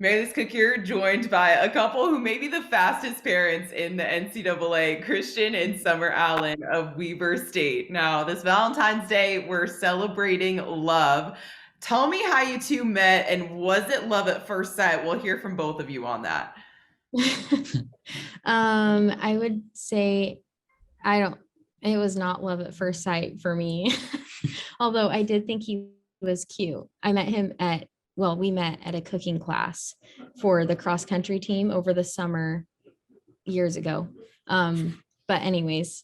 Meredith Cook here, joined by a couple who may be the fastest parents in the NCAA, Christian and Summer Allen of Weber State. Now, this Valentine's Day, we're celebrating love. Tell me how you two met, and was it love at first sight? We'll hear from both of you on that. I would say I don't, it was not love at first sight for me. Although I did think he was cute. I met him at, well, we met at a cooking class for the cross country team over the summer years ago. But anyways,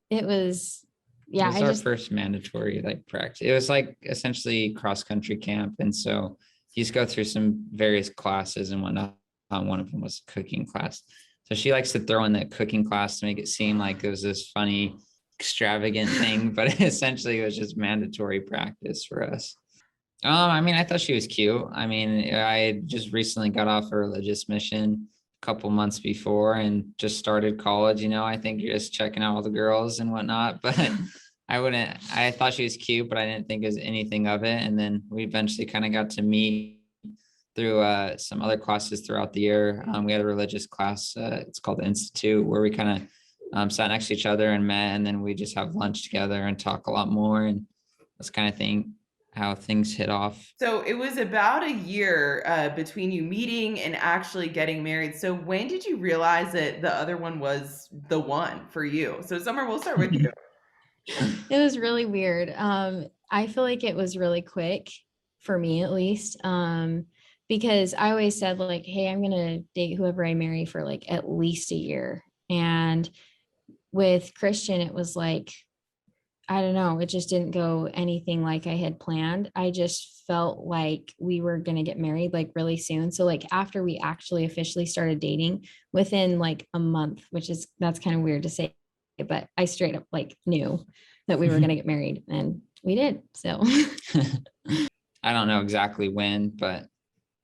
it was, It yeah, was I our just, first mandatory like practice. It was like essentially cross country camp. And so you just go through some various classes and whatnot. One of them was a cooking class. So she likes to throw in the cooking class to make it seem like it was this funny, extravagant thing, but essentially it was just mandatory practice for us. I mean, I thought she was cute. I mean, I just recently got off a religious mission a couple months before and just started college. I think you're just checking out all the girls and whatnot, but I thought she was cute, but I didn't think it was anything of it. And then we eventually kind of got to meet through some other classes throughout the year. We had a religious class, it's called the Institute, where we kind of sat next to each other and met, and then we just have lunch together and talk a lot more. And that's kind of thing how things hit off. So it was about a year between you meeting and actually getting married. So when did you realize that the other one was the one for you? So, Summer, we'll start with you. it was really weird. I feel like it was really quick for me at least. Because I always said like, hey, I'm gonna date whoever I marry for like at least a year. And with Christian, it was like, I don't know, it just didn't go anything like I had planned. I just felt like we were going to get married like really soon. So like after we actually officially started dating within like a month, that's kind of weird to say, but I straight up like knew that we were going to get married and we did. So I don't know exactly when, but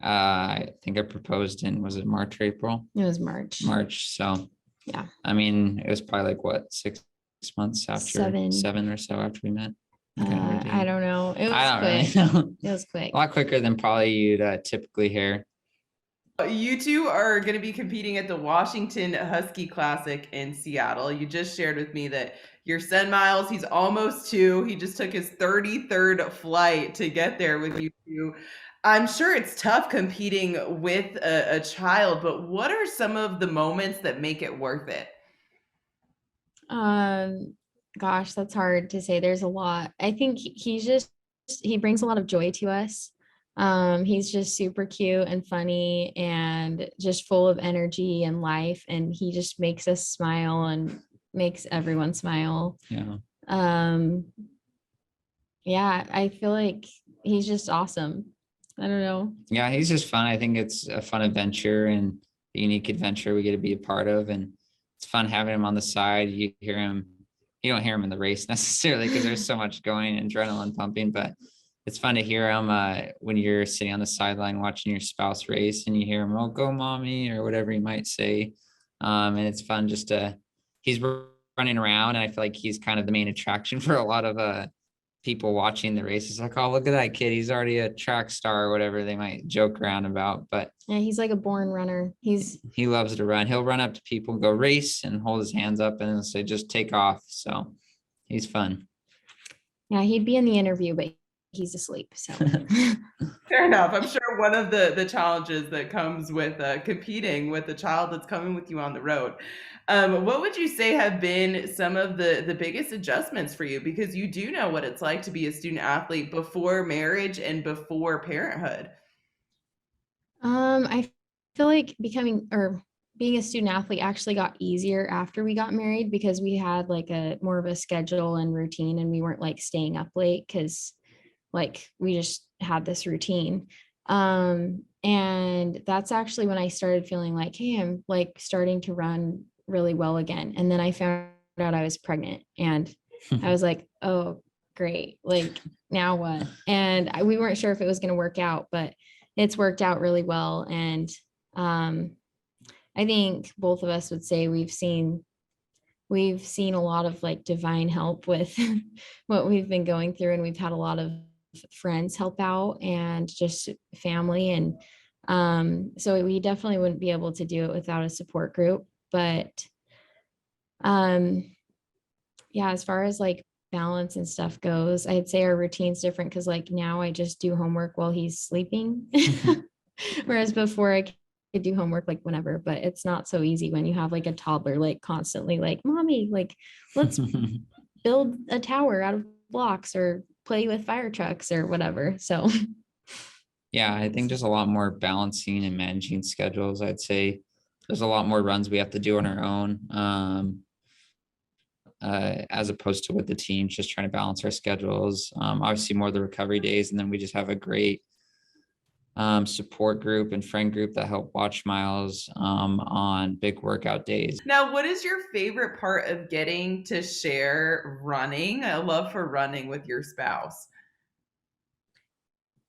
I think I proposed in, was it March, April? it was March. March. So Yeah. I mean, it was probably like what, 6 months after, 7 or so after we met. I don't know. It was I don't quick. really know. It was quick. A lot quicker than probably you'd typically hear. You two are going to be competing at the Washington Husky Classic in Seattle. You just shared with me that your son Miles, he's almost 2. He just took his 33rd flight to get there with you two. I'm sure it's tough competing with a child, but what are some of the moments that make it worth it? Um, Gosh, that's hard to say. There's a lot. I think he brings a lot of joy to us. He's just super cute and funny and just full of energy and life, and he just makes us smile and makes everyone smile. Yeah. Um, yeah, I feel like he's just awesome. I don't know. Yeah, he's just fun. I think it's a fun adventure and a unique adventure we get to be a part of. And it's fun having him on the side. You don't hear him in the race necessarily because there's so much going and adrenaline pumping, but it's fun to hear him when you're sitting on the sideline watching your spouse race and you hear him, oh, go mommy, or whatever he might say. And it's fun he's running around, and I feel like he's kind of the main attraction for a lot of people watching the race. It's like, oh, look at that kid. He's already a track star or whatever they might joke around about. But Yeah, he's like a born runner. he loves to run. He'll run up to people and go race and hold his hands up and say, just take off. So he's fun. Yeah, he'd be in the interview, but he's asleep. So Fair enough. I'm sure one of the challenges that comes with competing with a child that's coming with you on the road. What would you say have been some of the biggest adjustments for you? Because you do know what it's like to be a student athlete before marriage and before parenthood. I feel like becoming or being a student athlete actually got easier after we got married because we had like a more of a schedule and routine and we weren't like staying up late because like we just had this routine. And that's actually when I started feeling like, hey, I'm like starting to run really well again. And then I found out I was pregnant and I was like, oh, great. Like now what? And we weren't sure if it was going to work out, but it's worked out really well. And I think both of us would say we've seen a lot of like divine help with what we've been going through, and we've had a lot of friends help out and just family. And So we definitely wouldn't be able to do it without a support group. But um, yeah, as far as like balance and stuff goes, I'd say our routine's different because like now I just do homework while he's sleeping. Whereas before I could do homework like whenever, but it's not so easy when you have like a toddler like constantly like, mommy, like let's build a tower out of blocks or play with fire trucks or whatever. So Yeah, I think there's a lot more balancing and managing schedules. I'd say there's a lot more runs we have to do on our own. As opposed to with the team, just trying to balance our schedules. Obviously more of the recovery days, and then we just have a great support group and friend group that help watch Miles on big workout days. Now, what is your favorite part of getting to share running, a love for running with your spouse?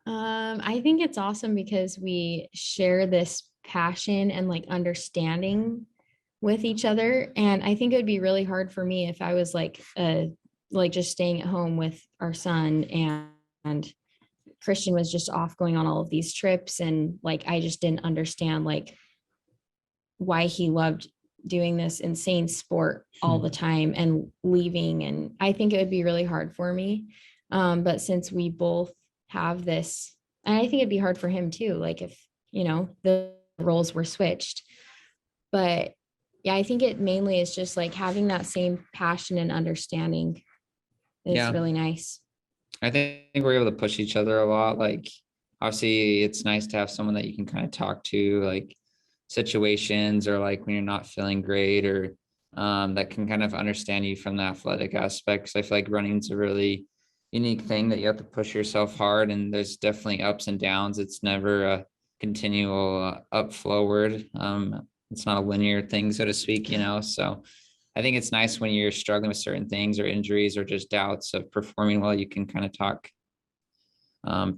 I think it's awesome because we share this passion and like understanding with each other. And I think it would be really hard for me if I was like just staying at home with our son and Christian was just off going on all of these trips and like I just didn't understand like why he loved doing this insane sport all the time and leaving. And I think it would be really hard for me. But since we both have this, and I think it'd be hard for him too, like if, the roles were switched. But yeah, I think it mainly is just like having that same passion and understanding is Yeah. really nice. I think we're able to push each other a lot. Like, obviously, it's nice to have someone that you can kind of talk to, like situations or like when you're not feeling great, or that can kind of understand you from the athletic aspect. 'Cause I feel like running's a really unique thing that you have to push yourself hard, and there's definitely ups and downs. It's never a continual up forward. It's not a linear thing, so to speak, So I think it's nice when you're struggling with certain things or injuries or just doubts of performing well, you can kind of talk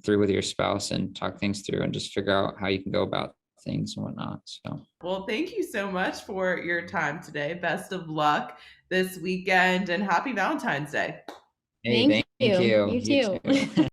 through with your spouse and talk things through and just figure out how you can go about things and whatnot. So, Well, thank you so much for your time today. Best of luck this weekend and happy Valentine's Day. hey, Thank thank you. you. You You too. too.